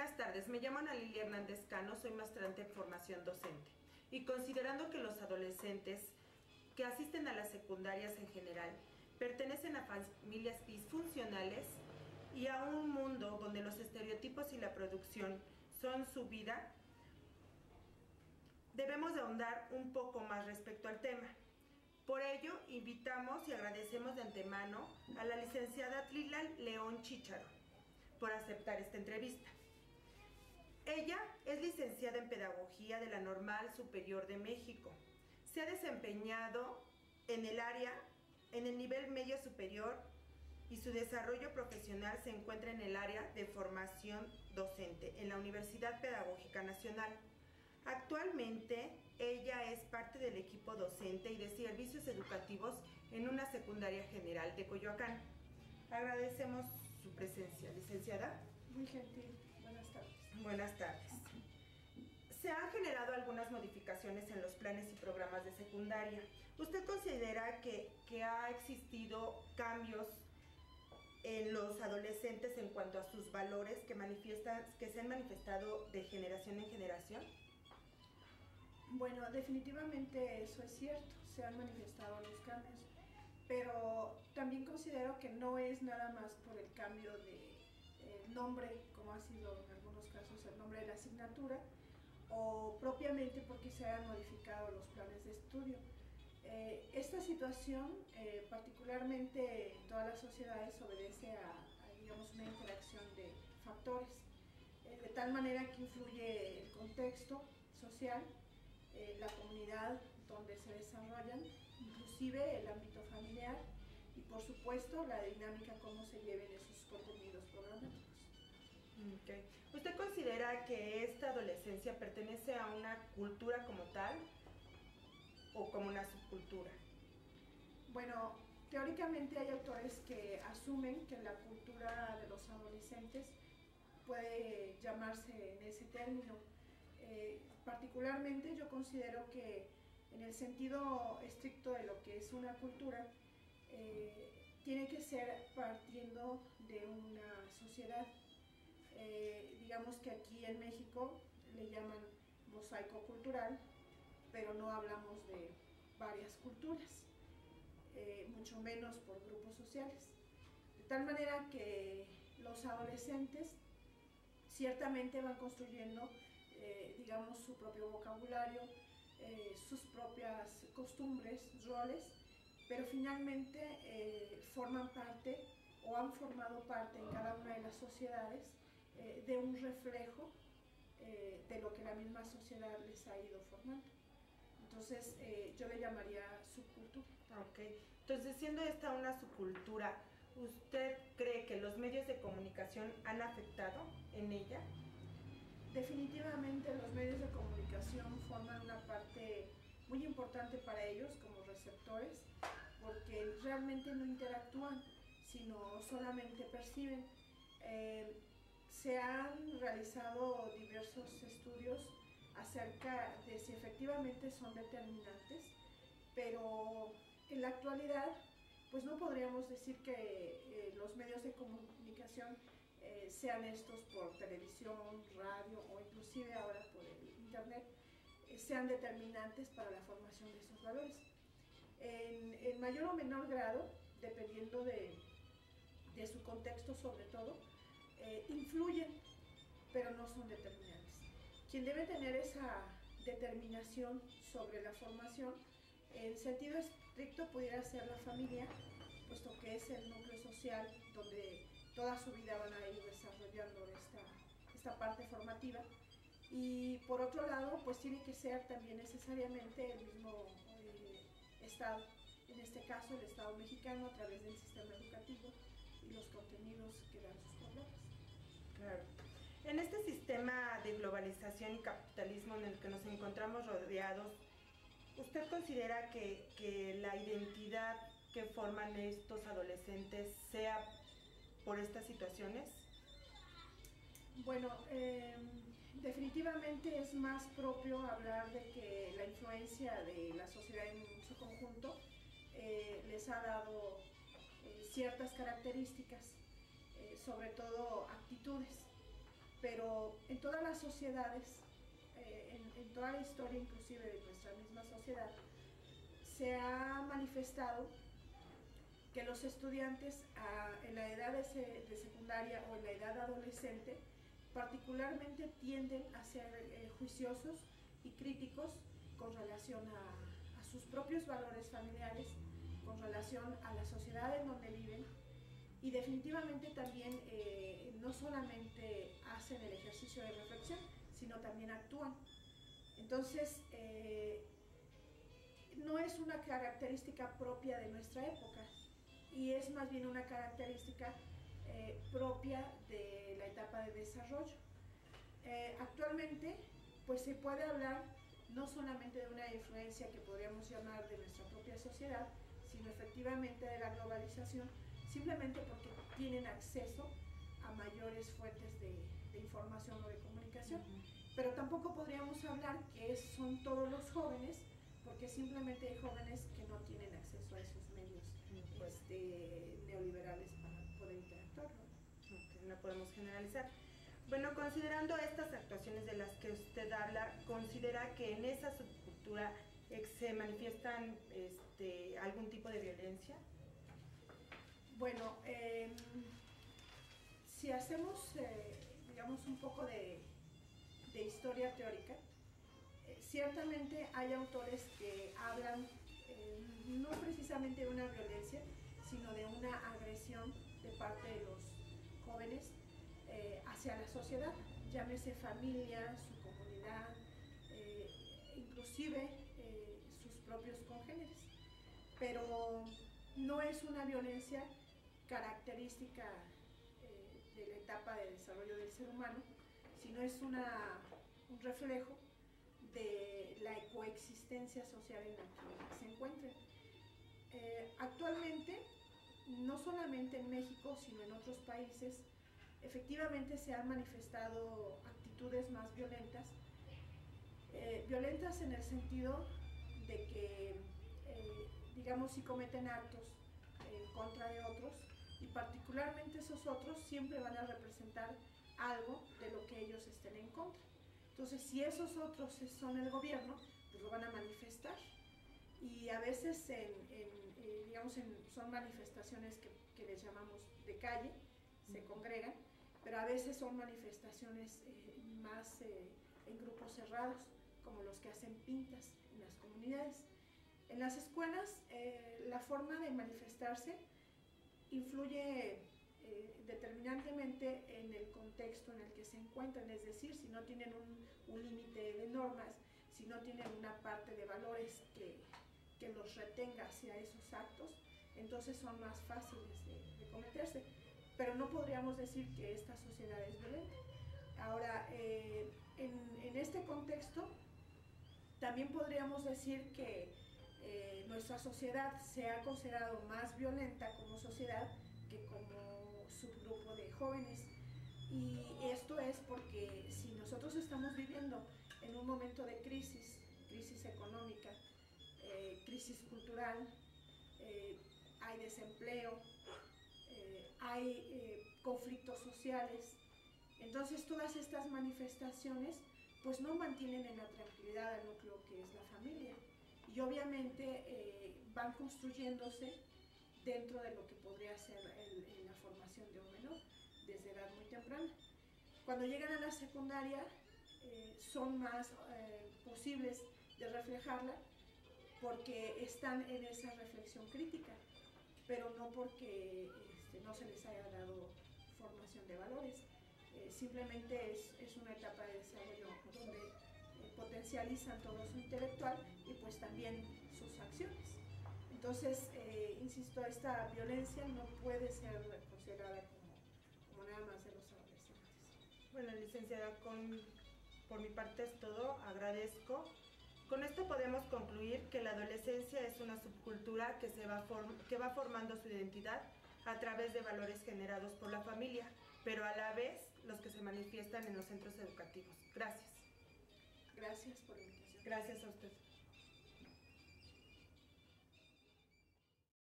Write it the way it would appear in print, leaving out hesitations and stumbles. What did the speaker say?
Buenas tardes, me llamo Ana Lilia Hernández Cano, soy maestrante en formación docente y considerando que los adolescentes que asisten a las secundarias en general pertenecen a familias disfuncionales y a un mundo donde los estereotipos y la producción son su vida, debemos de ahondar un poco más respecto al tema. Por ello, invitamos y agradecemos de antemano a la licenciada Tlila León Chícharo por aceptar esta entrevista. Ella es licenciada en Pedagogía de la Normal Superior de México. Se ha desempeñado en el nivel medio superior y su desarrollo profesional se encuentra en el área de formación docente en la Universidad Pedagógica Nacional. Actualmente, ella es parte del equipo docente y de servicios educativos en una secundaria general de Coyoacán. Agradecemos su presencia, licenciada. Muy gentil. Buenas tardes. Buenas tardes. Se han generado algunas modificaciones en los planes y programas de secundaria. ¿Usted considera que ha existido cambios en los adolescentes en cuanto a sus valores que se han manifestado de generación en generación? Bueno, definitivamente eso es cierto, se han manifestado los cambios, pero también considero que no es nada más por el cambio de nombre, como ha sido en algunos casos el nombre de la asignatura, o propiamente porque se han modificado los planes de estudio. Esta situación, particularmente en todas las sociedades, obedece a digamos, una interacción de factores, de tal manera que influye el contexto social, la comunidad donde se desarrollan, inclusive el ámbito familiar y por supuesto la dinámica, cómo se lleven esos contenidos programáticos. Okay. ¿Usted considera que esta adolescencia pertenece a una cultura como tal o como una subcultura? Bueno, teóricamente hay autores que asumen que la cultura de los adolescentes puede llamarse en ese término. Particularmente yo considero que en el sentido estricto de lo que es una cultura, tiene que ser partiendo de una sociedad. Digamos que aquí en México le llaman mosaico cultural, pero no hablamos de varias culturas, mucho menos por grupos sociales. De tal manera que los adolescentes ciertamente van construyendo digamos su propio vocabulario, sus propias costumbres, roles, pero finalmente forman parte o han formado parte en cada una de las sociedades de un reflejo de lo que la misma sociedad les ha ido formando. Entonces yo le llamaría subcultura. Ok, entonces siendo esta una subcultura, ¿usted cree que los medios de comunicación han afectado en ella? Definitivamente los medios de comunicación forman una parte muy importante para ellos como receptores, porque realmente no interactúan, sino solamente perciben. Se han realizado diversos estudios acerca de si efectivamente son determinantes, pero en la actualidad pues no podríamos decir que los medios de comunicación sean estos por televisión, radio o inclusive ahora por el internet, sean determinantes para la formación de esos valores. En mayor o menor grado, dependiendo de su contexto sobre todo, influyen, pero no son determinantes. Quien debe tener esa determinación sobre la formación, en sentido estricto pudiera ser la familia, puesto que es el núcleo social donde toda su vida van a ir desarrollando esta parte formativa. Y por otro lado, pues tiene que ser también necesariamente el mismo Estado, en este caso el Estado mexicano a través del sistema educativo y los contenidos que dan sus programas. Claro. En este sistema de globalización y capitalismo en el que nos encontramos rodeados, ¿usted considera que la identidad que forman estos adolescentes sea por estas situaciones? Bueno, definitivamente es más propio hablar de que la influencia de la sociedad en su conjunto les ha dado ciertas características, sobre todo actitudes. pero en todas las sociedades, en toda la historia inclusive de nuestra misma sociedad, se ha manifestado que los estudiantes en la edad de secundaria o en la edad adolescente particularmente tienden a ser juiciosos y críticos con relación a sus propios valores familiares, con relación a la sociedad en donde viven, y definitivamente también no solamente hacen el ejercicio de reflexión, sino también actúan. Entonces, no es una característica propia de nuestra época, y es más bien una característica propia de la etapa de desarrollo. Actualmente, pues se puede hablar no solamente de una influencia que podríamos llamar de nuestra propia sociedad, sino efectivamente de la globalización, simplemente porque tienen acceso a mayores fuentes de información o de comunicación. Pero tampoco podríamos hablar que son todos los jóvenes, porque simplemente hay jóvenes que no tienen acceso a esos medios neoliberales para poder interactuar, ¿no? Okay, no podemos generalizar. Bueno, considerando estas actuaciones de las que usted habla, ¿considera que en esa subcultura se manifiestan algún tipo de violencia? Bueno, si hacemos, digamos, un poco de historia teórica, ciertamente hay autores que hablan no precisamente de una violencia, sino de una agresión de parte de los jóvenes hacia la sociedad, llámese familia, su comunidad, inclusive sus propios congéneres. Pero no es una violencia característica de la etapa de desarrollo del ser humano, sino es un reflejo de la coexistencia social en la que se encuentran. Actualmente, no solamente en México, sino en otros países, efectivamente se han manifestado actitudes más violentas, violentas en el sentido de que, digamos, si cometen actos en contra de otros, y particularmente esos otros siempre van a representar algo de lo que ellos estén en contra. Entonces, si esos otros son el gobierno, pues lo van a manifestar. Y a veces son manifestaciones que les llamamos de calle, se congregan, pero a veces son manifestaciones más en grupos cerrados, como los que hacen pintas en las comunidades. En las escuelas, la forma de manifestarse influye determinantemente en el contexto en el que se encuentran, es decir, si no tienen un límite de normas, si no tienen una parte de valores que los retenga hacia esos actos, entonces son más fáciles de cometerse. Pero no podríamos decir que esta sociedad es violenta. Ahora, en este contexto, también podríamos decir que nuestra sociedad se ha considerado más violenta como sociedad que como subgrupo de jóvenes. Y esto es porque si nosotros estamos viviendo en un momento de crisis económica, crisis cultural, hay desempleo, hay conflictos sociales, entonces todas estas manifestaciones pues no mantienen en la tranquilidad al núcleo que es la familia, y obviamente van construyéndose dentro de lo que podría ser la formación de un menor desde edad muy temprana. Cuando llegan a la secundaria son más posibles de reflejarla porque están en esa reflexión crítica, pero no porque no se les haya dado formación de valores. Simplemente es una etapa de desarrollo donde potencializan todo su intelectual y pues también sus acciones. Entonces, insisto, esta violencia no puede ser considerada como nada más de los adolescentes. Bueno, licenciada, por mi parte es todo, agradezco. Con esto podemos concluir que la adolescencia es una subcultura que va formando su identidad a través de valores generados por la familia, pero a la vez los que se manifiestan en los centros educativos. Gracias. Gracias por la invitación. Gracias a usted.